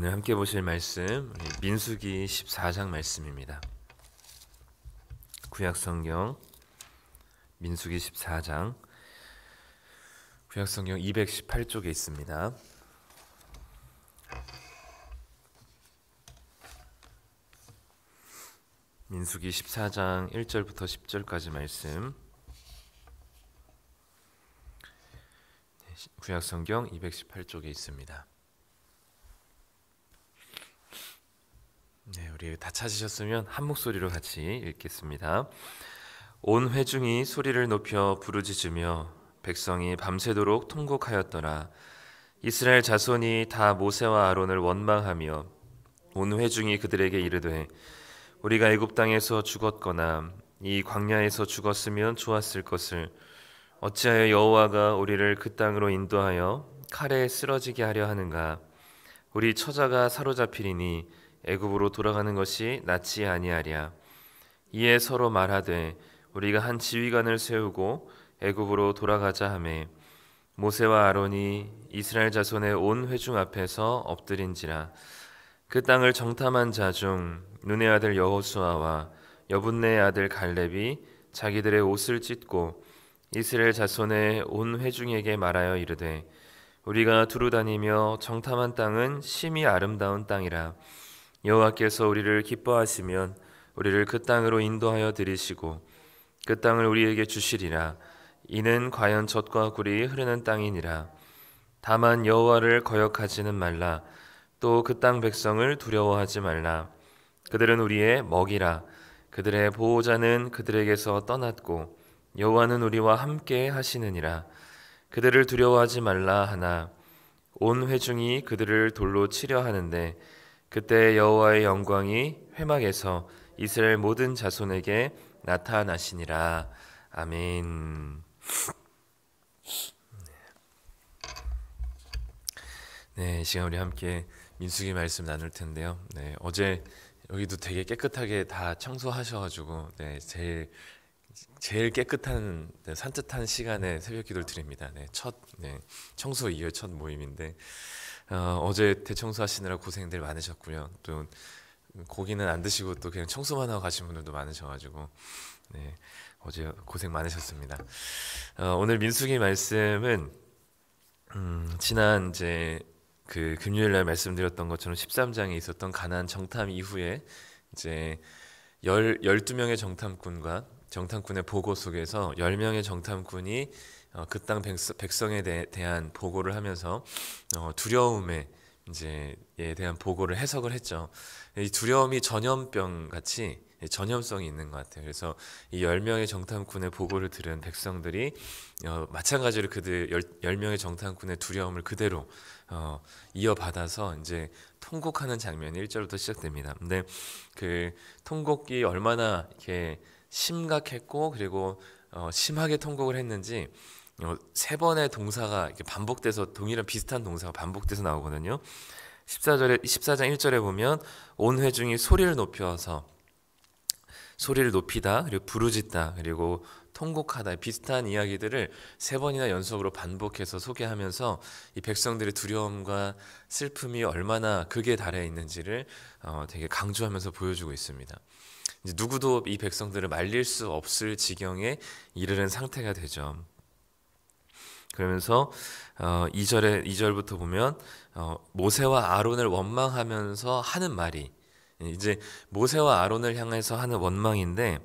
오늘 함께 보실 말씀 우리 민수기 14장 말씀입니다. 구약성경 민수기 14장 구약성경 218쪽에 있습니다. 민수기 14장 1절부터 10절까지 말씀, 구약성경 218쪽에 있습니다. 네, 우리 다 찾으셨으면 한 목소리로 같이 읽겠습니다. 온 회중이 소리를 높여 부르짖으며 백성이 밤새도록 통곡하였더라. 이스라엘 자손이 다 모세와 아론을 원망하며 온 회중이 그들에게 이르되 우리가 애굽 땅에서 죽었거나 이 광야에서 죽었으면 좋았을 것을 어찌하여 여호와가 우리를 그 땅으로 인도하여 칼에 쓰러지게 하려 하는가? 우리 처자가 사로잡히리니 애굽으로 돌아가는 것이 낫지 아니하랴. 이에 서로 말하되 우리가 한 지휘관을 세우고 애굽으로 돌아가자 하매 모세와 아론이 이스라엘 자손의 온 회중 앞에서 엎드린지라. 그 땅을 정탐한 자 중 눈의 아들 여호수아와 여분네의 아들 갈렙이 자기들의 옷을 찢고 이스라엘 자손의 온 회중에게 말하여 이르되 우리가 두루 다니며 정탐한 땅은 심히 아름다운 땅이라. 여호와께서 우리를 기뻐하시면 우리를 그 땅으로 인도하여 들이시고 그 땅을 우리에게 주시리라. 이는 과연 젖과 꿀이 흐르는 땅이니라. 다만 여호와를 거역하지는 말라. 또 그 땅 백성을 두려워하지 말라. 그들은 우리의 먹이라. 그들의 보호자는 그들에게서 떠났고 여호와는 우리와 함께 하시느니라. 그들을 두려워하지 말라 하나 온 회중이 그들을 돌로 치려 하는데 그때 여호와의 영광이 회막에서 이스라엘 모든 자손에게 나타나시니라. 아멘. 네, 이 시간 우리 함께 민수기 말씀 나눌 텐데요. 네, 어제 여기도 되게 깨끗하게 다 청소하셔가지고 제일 깨끗한 산뜻한 시간에 새벽기도를 드립니다. 첫 청소 이후 첫 모임인데 어제 대청소하시느라 고생들 많으셨고요. 또 고기는 안 드시고 또 그냥 청소만 하고 가신 분들도 많으셔가지고 어제 고생 많으셨습니다. 오늘 민수기 말씀은 지난 이제 그 금요일날 말씀드렸던 것처럼 13장에 있었던 가나안 정탐 이후에 이제 12명의 정탐꾼과 정탐꾼의 보고 속에서 10명의 정탐꾼이 그 땅 백성에 대한 보고를 하면서 두려움에 이제에 대한 보고를 해석을 했죠. 이 두려움이 전염병 같이 전염성이 있는 것 같아요. 그래서 이 10명의 정탐꾼의 보고를 들은 백성들이 마찬가지로 그들 10명의 정탐꾼의 두려움을 그대로 이어받아서 이제 통곡하는 장면이 1절부터 시작됩니다. 근데 그 통곡이 얼마나 이렇게 심각했고 그리고 심하게 통곡을 했는지 3번의 동사가 이렇게 반복돼서 동일한 비슷한 동사가 반복돼서 나오거든요. 14장 1절에 보면 온 회중이 소리를 높여서 소리를 높이다, 그리고 부르짖다, 그리고 통곡하다, 비슷한 이야기들을 3번이나 연속으로 반복해서 소개하면서 이 백성들의 두려움과 슬픔이 얼마나 극에 달해 있는지를 되게 강조하면서 보여주고 있습니다. 이제 누구도 이 백성들을 말릴 수 없을 지경에 이르는 상태가 되죠. 그러면서 2절부터 보면 모세와 아론을 원망하면서 하는 말이 이제 모세와 아론을 향해서 하는 원망인데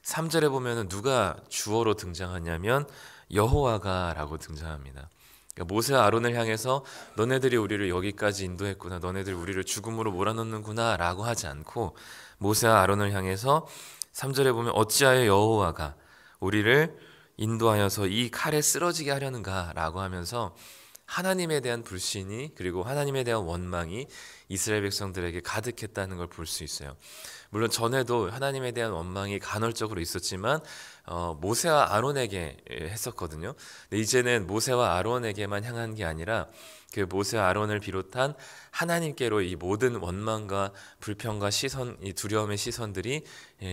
3절에 보면은 누가 주어로 등장하냐면 여호와가 라고 등장합니다. 그러니까 모세와 아론을 향해서 너네들이 우리를 여기까지 인도했구나, 너네들이 우리를 죽음으로 몰아넣는구나 라고 하지 않고 모세와 아론을 향해서 3절에 보면 어찌하여 여호와가 우리를 인도하여서 이 칼에 쓰러지게 하려는가 라고 하면서 하나님에 대한 불신이 그리고 하나님에 대한 원망이 이스라엘 백성들에게 가득했다는 걸 볼 수 있어요. 물론 전에도 하나님에 대한 원망이 간헐적으로 있었지만 모세와 아론에게 했었거든요. 근데 이제는 모세와 아론에게만 향한 게 아니라 그 모세와 아론을 비롯한 하나님께로 이 모든 원망과 불평과 시선, 이 두려움의 시선들이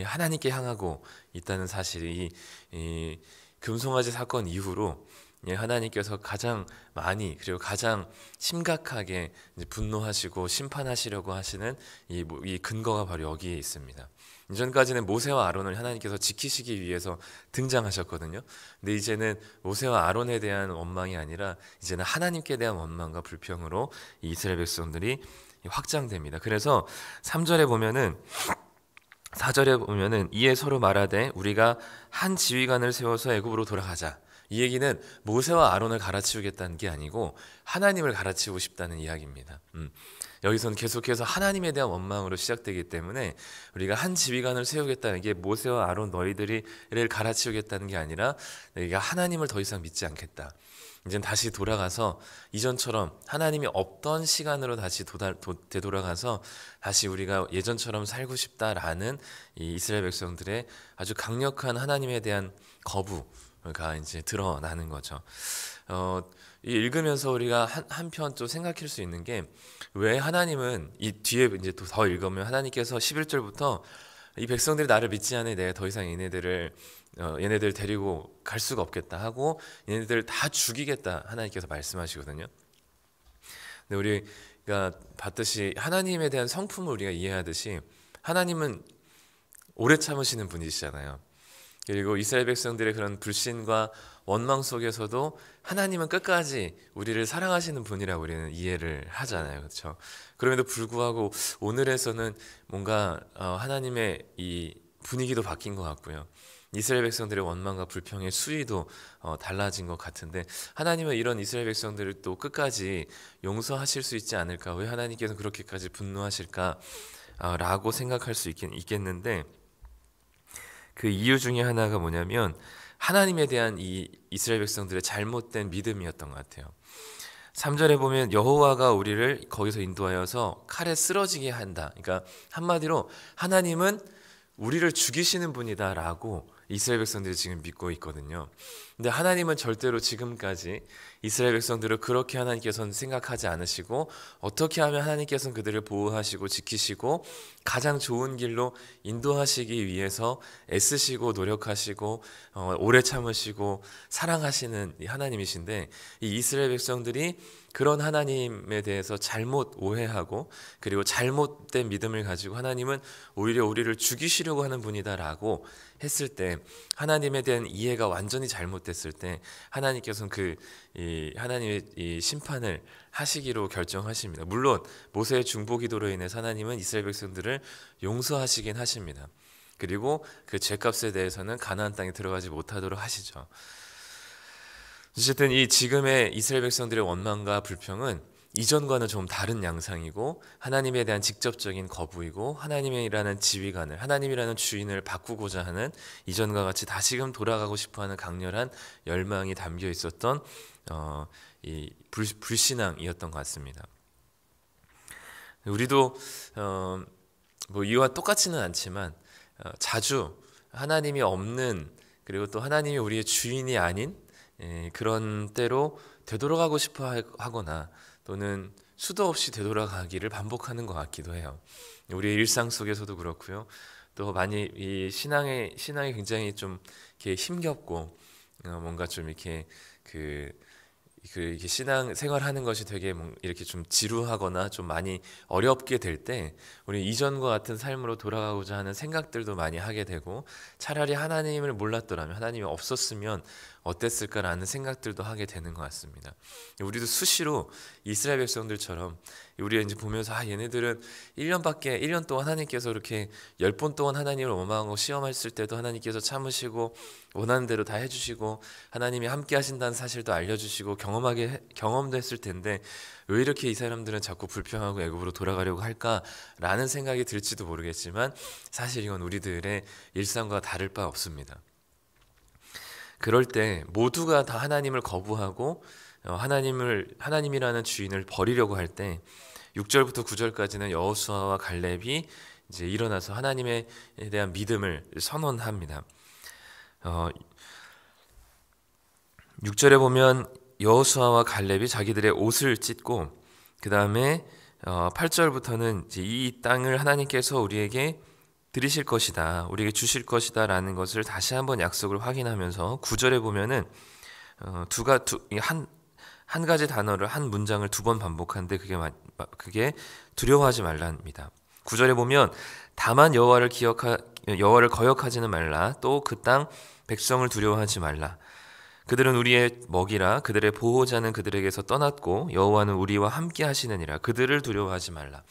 하나님께 향하고 있다는 사실이 이 금송아지 사건 이후로 예, 하나님께서 가장 많이 그리고 가장 심각하게 이제 분노하시고 심판하시려고 하시는 이 근거가 바로 여기에 있습니다. 이전까지는 모세와 아론을 하나님께서 지키시기 위해서 등장하셨거든요. 근데 이제는 모세와 아론에 대한 원망이 아니라 이제는 하나님께 대한 원망과 불평으로 이 이스라엘 백성들이 확장됩니다. 그래서 3절에 보면은 4절에 보면은 이에 서로 말하되 우리가 한 지휘관을 세워서 애굽으로 돌아가자. 이 얘기는 모세와 아론을 갈아치우겠다는 게 아니고 하나님을 갈아치우고 싶다는 이야기입니다. 여기서는 계속해서 하나님에 대한 원망으로 시작되기 때문에 우리가 한 지휘관을 세우겠다는 게 모세와 아론 너희들을 갈아치우겠다는 게 아니라 내가 하나님을 더 이상 믿지 않겠다. 이젠 다시 돌아가서 이전처럼 하나님이 없던 시간으로 다시 되돌아가서 다시 우리가 예전처럼 살고 싶다라는 이 이스라엘 백성들의 아주 강력한 하나님에 대한 거부가 이제 드러나는 거죠. 읽으면서 우리가 한편 또 생각할 수 있는 게 왜 하나님은 이 뒤에 이제 또 더 읽으면 하나님께서 11절부터 이 백성들이 나를 믿지 않으니 내가 더 이상 얘네들 데리고 갈 수가 없겠다 하고 얘네들 다 죽이겠다 하나님께서 말씀하시거든요. 근데 우리가 봤듯이 하나님에 대한 성품을 우리가 이해하듯이 하나님은 오래 참으시는 분이시잖아요. 그리고 이스라엘 백성들의 그런 불신과 원망 속에서도 하나님은 끝까지 우리를 사랑하시는 분이라고 우리는 이해를 하잖아요. 그렇죠? 그럼에도 불구하고 오늘에서는 뭔가 하나님의 이 분위기도 바뀐 것 같고요. 이스라엘 백성들의 원망과 불평의 수위도 달라진 것 같은데 하나님은 이런 이스라엘 백성들을 또 끝까지 용서하실 수 있지 않을까? 왜 하나님께서 그렇게까지 분노하실까? 라고 생각할 수 있겠는데 그 이유 중에 하나가 뭐냐면 하나님에 대한 이 이스라엘 백성들의 잘못된 믿음이었던 것 같아요. 3절에 보면 여호와가 우리를 거기서 인도하여서 칼에 쓰러지게 한다. 그러니까 한마디로 하나님은 우리를 죽이시는 분이다라고 이스라엘 백성들이 지금 믿고 있거든요. 근데 하나님은 절대로 지금까지 이스라엘 백성들을 그렇게 하나님께서는 생각하지 않으시고 어떻게 하면 하나님께서는 그들을 보호하시고 지키시고 가장 좋은 길로 인도하시기 위해서 애쓰시고 노력하시고 오래 참으시고 사랑하시는 하나님이신데 이 이스라엘 백성들이 그런 하나님에 대해서 잘못 오해하고 그리고 잘못된 믿음을 가지고 하나님은 오히려 우리를 죽이시려고 하는 분이다라고 했을 때 하나님에 대한 이해가 완전히 잘못됐을 때 하나님께서는 하나님의 이 심판을 하시기로 결정하십니다. 물론 모세의 중보기도로 인해서 하나님은 이스라엘 백성들을 용서하시긴 하십니다. 그리고 그 죄값에 대해서는 가나안 땅에 들어가지 못하도록 하시죠. 어쨌든 이 지금의 이스라엘 백성들의 원망과 불평은 이전과는 좀 다른 양상이고 하나님에 대한 직접적인 거부이고 하나님이라는 지휘관을 하나님이라는 주인을 바꾸고자 하는 이전과 같이 다시금 돌아가고 싶어하는 강렬한 열망이 담겨 있었던 이 불신앙이었던 것 같습니다. 우리도 뭐 이와 똑같지는 않지만 자주 하나님이 없는 그리고 또 하나님이 우리의 주인이 아닌 그런 때로 되돌아가고 싶어 하거나 또는 수도 없이 되돌아가기를 반복하는 것 같기도 해요. 우리의 일상 속에서도 그렇고요. 또 많이 이 신앙이 굉장히 좀 이렇게 힘겹고 뭔가 좀 이렇게 이렇게 신앙 생활하는 것이 되게 이렇게 좀 지루하거나 좀 많이 어렵게 될 때 우리 이전과 같은 삶으로 돌아가고자 하는 생각들도 많이 하게 되고 차라리 하나님을 몰랐더라면 하나님이 없었으면 어땠을까라는 생각들도 하게 되는 것 같습니다. 우리도 수시로 이스라엘 백성들처럼 우리가 이제 보면서 얘네들은 1년 동안 하나님께서 이렇게 10번 동안 하나님을 원망하고 시험했을 때도 하나님께서 참으시고 원하는 대로 다 해주시고 하나님이 함께 하신다는 사실도 알려주시고 경험도 했을 텐데 왜 이렇게 이 사람들은 자꾸 불평하고 애굽으로 돌아가려고 할까라는 생각이 들지도 모르겠지만 사실 이건 우리들의 일상과 다를 바 없습니다. 그럴 때 모두가 다 하나님을 거부하고 하나님이라는 주인을 버리려고 할 때 6절부터 9절까지는 여호수아와 갈렙이 이제 일어나서 하나님에 대한 믿음을 선언합니다. 6절에 보면 여호수아와 갈렙이 자기들의 옷을 찢고 그 다음에 8절부터는 이제 이 땅을 하나님께서 우리에게 드리실 것이다, 우리에게 주실 것이다 라는 것을 다시 한번 약속을 확인하면서 9절에 보면은 한 가지 단어를 한 문장을 두 번 반복하는데 그게 두려워하지 말라입니다. 9절에 보면 다만 여호와를 거역하지는 말라. 또 그 땅 백성을 두려워하지 말라. 그들은 우리의 먹이라. 그들의 보호자는 그들에게서 떠났고 여호와는 우리와 함께 하시느니라. 그들을 두려워하지 말라.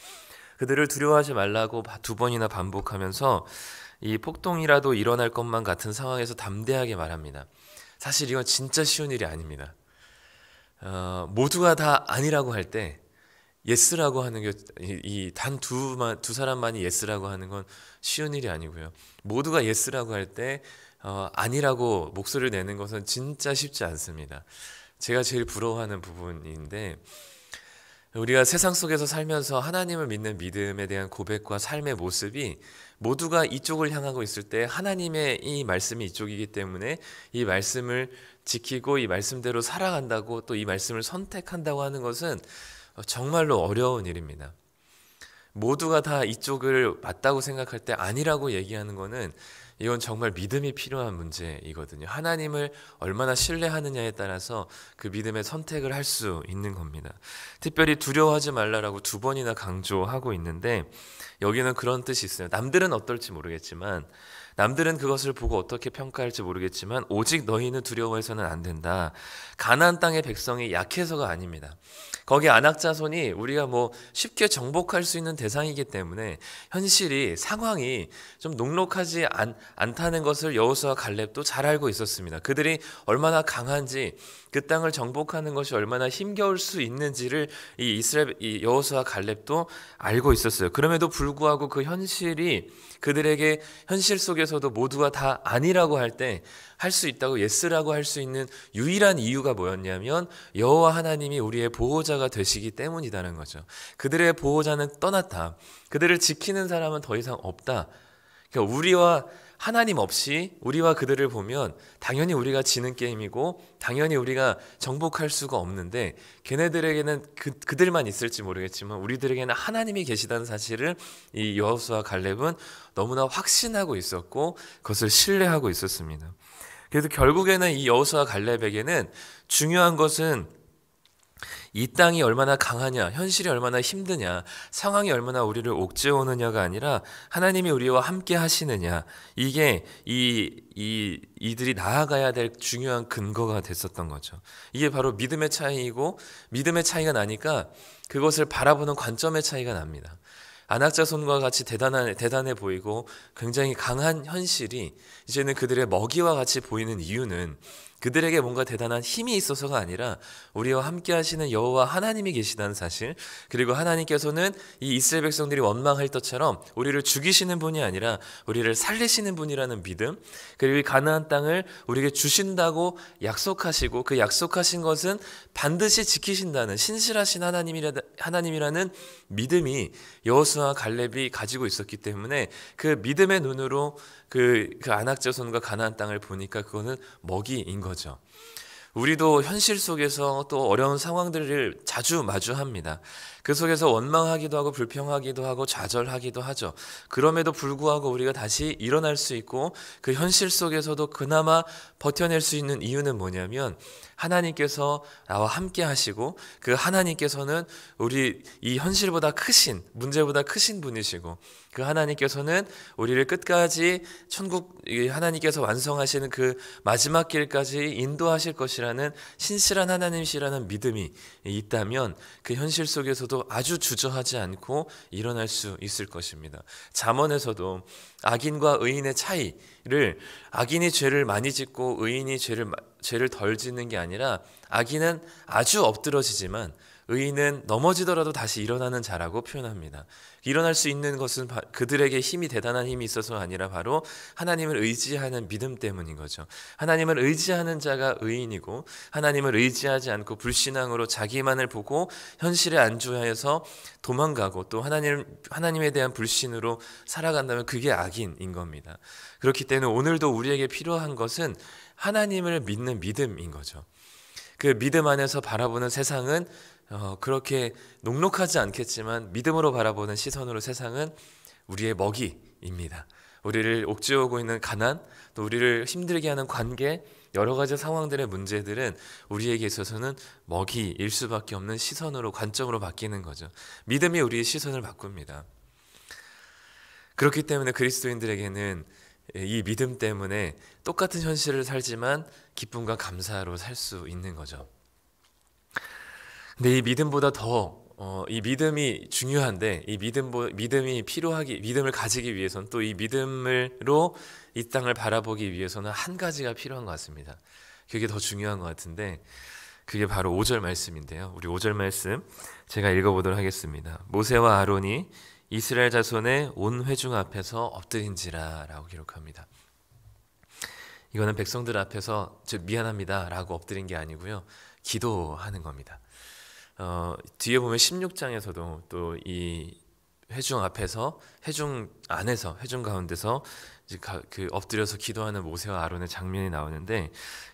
그들을 두려워하지 말라고 두 번이나 반복하면서 이 폭동이라도 일어날 것만 같은 상황에서 담대하게 말합니다. 사실 이건 진짜 쉬운 일이 아닙니다. 모두가 다 아니라고 할 때 예스라고 하는 게 이 단 두 사람만이 예스라고 하는 건 쉬운 일이 아니고요. 모두가 예스라고 할 때 아니라고 목소리를 내는 것은 진짜 쉽지 않습니다. 제가 제일 부러워하는 부분인데 우리가 세상 속에서 살면서 하나님을 믿는 믿음에 대한 고백과 삶의 모습이 모두가 이쪽을 향하고 있을 때 하나님의 이 말씀이 이쪽이기 때문에 이 말씀을 지키고 이 말씀대로 살아간다고 또 이 말씀을 선택한다고 하는 것은 정말로 어려운 일입니다. 모두가 다 이쪽을 맞다고 생각할 때 아니라고 얘기하는 것은 이건 정말 믿음이 필요한 문제이거든요. 하나님을 얼마나 신뢰하느냐에 따라서 그 믿음의 선택을 할 수 있는 겁니다. 특별히 두려워하지 말라라고 두 번이나 강조하고 있는데 여기는 그런 뜻이 있어요. 남들은 어떨지 모르겠지만 남들은 그것을 보고 어떻게 평가할지 모르겠지만 오직 너희는 두려워해서는 안 된다. 가나안 땅의 백성이 약해서가 아닙니다. 거기 안악 자손이 우리가 쉽게 정복할 수 있는 대상이기 때문에 현실이 상황이 좀 녹록하지 않다는 것을 여호수아와 갈렙도 잘 알고 있었습니다. 그들이 얼마나 강한지 그 땅을 정복하는 것이 얼마나 힘겨울 수 있는지를 이 여호수아와 갈렙도 알고 있었어요. 그럼에도 불구하고 그 현실이 그들에게 현실 속에서도 모두가 다 아니라고 할 때 할 수 있다고 예스라고 할 수 있는 유일한 이유가 뭐였냐면 여호와 하나님이 우리의 보호자가 되시기 때문이라는 거죠. 그들의 보호자는 떠났다. 그들을 지키는 사람은 더 이상 없다. 그러니까 우리와 하나님 없이 우리와 그들을 보면 당연히 우리가 지는 게임이고 당연히 우리가 정복할 수가 없는데 걔네들에게는 그들만 있을지 모르겠지만 우리들에게는 하나님이 계시다는 사실을 이 여호수아와 갈렙은 너무나 확신하고 있었고 그것을 신뢰하고 있었습니다. 그래서 결국에는 이 여호수아와 갈렙에게는 중요한 것은 이 땅이 얼마나 강하냐, 현실이 얼마나 힘드냐, 상황이 얼마나 우리를 옥죄오느냐가 아니라 하나님이 우리와 함께 하시느냐, 이게 이들이 나아가야 될 중요한 근거가 됐었던 거죠. 이게 바로 믿음의 차이이고 믿음의 차이가 나니까 그것을 바라보는 관점의 차이가 납니다. 안악자손과 같이 대단해 보이고 굉장히 강한 현실이 이제는 그들의 먹이와 같이 보이는 이유는 그들에게 뭔가 대단한 힘이 있어서가 아니라 우리와 함께 하시는 여호와 하나님이 계시다는 사실, 그리고 하나님께서는 이 이스라엘 백성들이 원망할 것처럼 우리를 죽이시는 분이 아니라 우리를 살리시는 분이라는 믿음, 그리고 이 가나안 땅을 우리에게 주신다고 약속하시고 그 약속하신 것은 반드시 지키신다는 신실하신 하나님이라는 믿음이 여호수아와 갈렙이 가지고 있었기 때문에 그 믿음의 눈으로 그 안악 자손과 가나안 땅을 보니까 그거는 먹이인 거죠. 우리도 현실 속에서 또 어려운 상황들을 자주 마주합니다. 그 속에서 원망하기도 하고 불평하기도 하고 좌절하기도 하죠. 그럼에도 불구하고 우리가 다시 일어날 수 있고 그 현실 속에서도 그나마 버텨낼 수 있는 이유는 뭐냐면 하나님께서 나와 함께 하시고 그 하나님께서는 우리 이 현실보다 크신, 문제보다 크신 분이시고 그 하나님께서는 우리를 끝까지 천국 하나님께서 완성하시는 그 마지막 길까지 인도하실 것이라는 신실한 하나님이시라는 믿음이 있다면 그 현실 속에서도 아주 주저하지 않고 일어날 수 있을 것입니다. 잠언에서도 악인과 의인의 차이를 악인이 죄를 많이 짓고 의인이 죄를 덜 짓는 게 아니라 악인은 아주 엎드러지지만 의인은 넘어지더라도 다시 일어나는 자라고 표현합니다. 일어날 수 있는 것은 그들에게 대단한 힘이 있어서가 아니라 바로 하나님을 의지하는 믿음 때문인 거죠. 하나님을 의지하는 자가 의인이고 하나님을 의지하지 않고 불신앙으로 자기만을 보고 현실에 안주하여서 도망가고 또 하나님에 대한 불신으로 살아간다면 그게 악인인 겁니다. 그렇기 때문에 오늘도 우리에게 필요한 것은 하나님을 믿는 믿음인 거죠. 그 믿음 안에서 바라보는 세상은 그렇게 녹록하지 않겠지만 믿음으로 바라보는 시선으로 세상은 우리의 먹이입니다. 우리를 옥죄어오고 있는 가난, 또 우리를 힘들게 하는 관계, 여러 가지 상황들의 문제들은 우리에게 있어서는 먹이일 수밖에 없는 시선으로, 관점으로 바뀌는 거죠. 믿음이 우리의 시선을 바꿉니다. 그렇기 때문에 그리스도인들에게는 이 믿음 때문에 똑같은 현실을 살지만 기쁨과 감사로 살 수 있는 거죠. 근데 이 믿음보다 더 이 믿음이 중요한데, 이 믿음이 필요하기, 믿음을 가지기 위해서는, 또 이 믿음으로 이 땅을 바라보기 위해서는 한 가지가 필요한 것 같습니다. 그게 더 중요한 것 같은데, 그게 바로 5절 말씀인데요. 우리 5절 말씀 제가 읽어보도록 하겠습니다. 모세와 아론이 이스라엘 자손의 온 회중 앞에서 엎드린지라 라고 기록합니다. 이거는 백성들 앞에서 미안합니다 라고 엎드린 게 아니고요, 기도하는 겁니다. 뒤에 보면 16장에서도 또 이 회중 앞에서, 회중 안에서, 회중 가운데서 이제 그 엎드려서 기도하는 모세와 아론의 장면이 나오는데,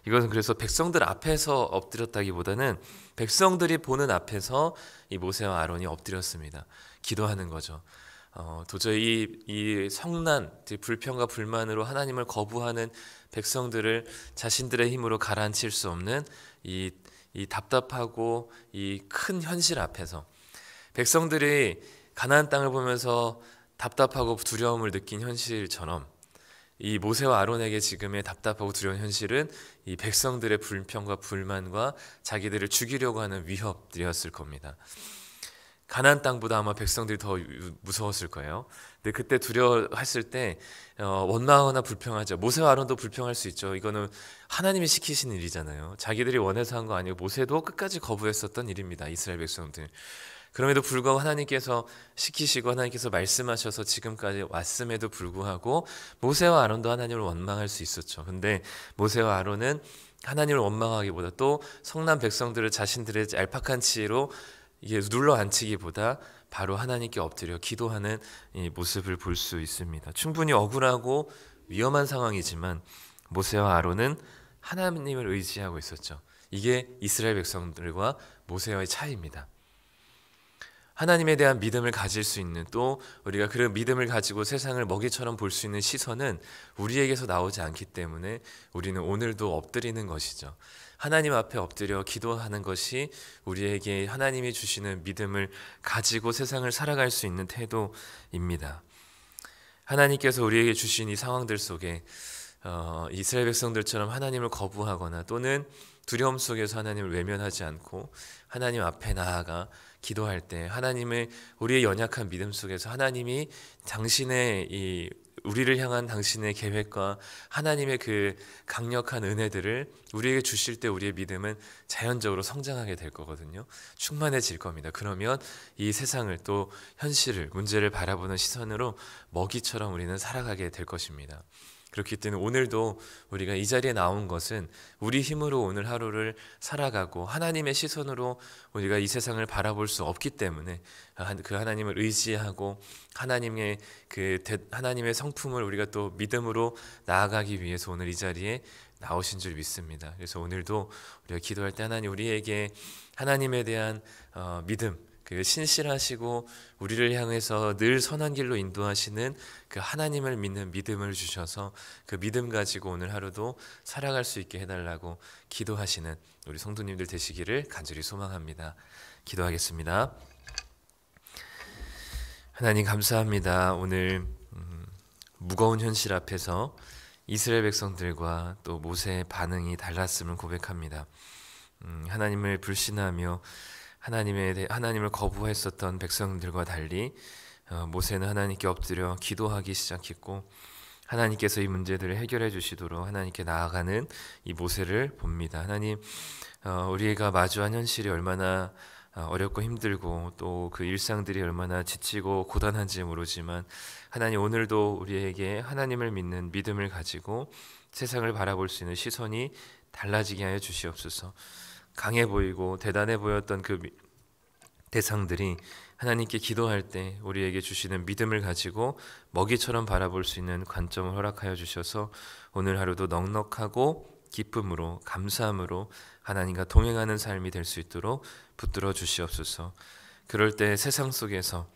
이것은 그래서 백성들 앞에서 엎드렸다기보다는 백성들이 보는 앞에서 이 모세와 아론이 엎드렸습니다. 기도하는 거죠. 도저히 이 성난, 불평과 불만으로 하나님을 거부하는 백성들을 자신들의 힘으로 가라앉힐 수 없는 이 답답하고 이 큰 현실 앞에서, 백성들이 가나안 땅을 보면서 답답하고 두려움을 느낀 현실처럼 이 모세와 아론에게 지금의 답답하고 두려운 현실은 이 백성들의 불평과 불만과 자기들을 죽이려고 하는 위협들이었을 겁니다. 가나안 땅보다 아마 백성들이 더 무서웠을 거예요. 근데 그때 두려워했을 때 원망하거나 불평하죠. 모세와 아론도 불평할 수 있죠. 이거는 하나님이 시키신 일이잖아요. 자기들이 원해서 한 거 아니고 모세도 끝까지 거부했었던 일입니다. 이스라엘 백성들. 그럼에도 불구하고 하나님께서 시키시고 하나님께서 말씀하셔서 지금까지 왔음에도 불구하고 모세와 아론도 하나님을 원망할 수 있었죠. 근데 모세와 아론은 하나님을 원망하기보다 또 성난 백성들을 자신들의 얄팍한 지혜로 이게 눌러 앉히기보다 바로 하나님께 엎드려 기도하는 이 모습을 볼 수 있습니다. 충분히 억울하고 위험한 상황이지만 모세와 아론은 하나님을 의지하고 있었죠. 이게 이스라엘 백성들과 모세와의 차이입니다. 하나님에 대한 믿음을 가질 수 있는, 또 우리가 그 믿음을 가지고 세상을 먹이처럼 볼 수 있는 시선은 우리에게서 나오지 않기 때문에 우리는 오늘도 엎드리는 것이죠. 하나님 앞에 엎드려 기도하는 것이 우리에게 하나님이 주시는 믿음을 가지고 세상을 살아갈 수 있는 태도입니다. 하나님께서 우리에게 주신 이 상황들 속에 이스라엘 백성들처럼 하나님을 거부하거나 또는 두려움 속에서 하나님을 외면하지 않고 하나님 앞에 나아가 기도할 때, 하나님의 우리의 연약한 믿음 속에서 하나님이 당신의 우리를 향한 당신의 계획과 하나님의 그 강력한 은혜들을 우리에게 주실 때 우리의 믿음은 자연적으로 성장하게 될 거거든요. 충만해질 겁니다. 그러면 이 세상을, 또 현실을, 문제를 바라보는 시선으로 먹이처럼 우리는 살아가게 될 것입니다. 그렇기 때문에 오늘도 우리가 이 자리에 나온 것은 우리 힘으로 오늘 하루를 살아가고 하나님의 시선으로 우리가 이 세상을 바라볼 수 없기 때문에 그 하나님을 의지하고 하나님의 하나님의 성품을 우리가 또 믿음으로 나아가기 위해서 오늘 이 자리에 나오신 줄 믿습니다. 그래서 오늘도 우리가 기도할 때 하나님 우리에게 하나님에 대한 믿음, 그 신실하시고 우리를 향해서 늘 선한 길로 인도하시는 그 하나님을 믿는 믿음을 주셔서 그 믿음 가지고 오늘 하루도 살아갈 수 있게 해달라고 기도하시는 우리 성도님들 되시기를 간절히 소망합니다. 기도하겠습니다. 하나님 감사합니다. 오늘 무거운 현실 앞에서 이스라엘 백성들과 또 모세의 반응이 달랐음을 고백합니다. 하나님을 불신하며 하나님을 거부했었던 백성들과 달리 모세는 하나님께 엎드려 기도하기 시작했고, 하나님께서 이 문제들을 해결해 주시도록 하나님께 나아가는 이 모세를 봅니다. 하나님, 우리가 마주한 현실이 얼마나 어렵고 힘들고 또 그 일상들이 얼마나 지치고 고단한지 모르지만 하나님 오늘도 우리에게 하나님을 믿는 믿음을 가지고 세상을 바라볼 수 있는 시선이 달라지게 하여 주시옵소서. 강해 보이고 대단해 보였던 그 대상들이 하나님께 기도할 때 우리에게 주시는 믿음을 가지고 먹이처럼 바라볼 수 있는 관점을 허락하여 주셔서 오늘 하루도 넉넉하고 기쁨으로 감사함으로 하나님과 동행하는 삶이 될 수 있도록 붙들어 주시옵소서. 그럴 때 세상 속에서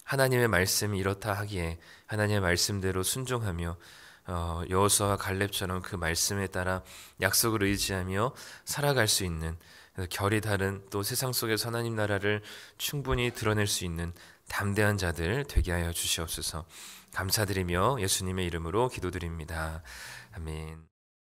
하나님의 말씀이 이렇다 하기에 하나님의 말씀대로 순종하며 여호수아와 갈렙처럼 그 말씀에 따라 약속을 의지하며 살아갈 수 있는, 그래서 결이 다른 또 세상 속에서 하나님 나라를 충분히 드러낼 수 있는 담대한 자들 되게 하여 주시옵소서. 감사드리며 예수님의 이름으로 기도드립니다. 아멘.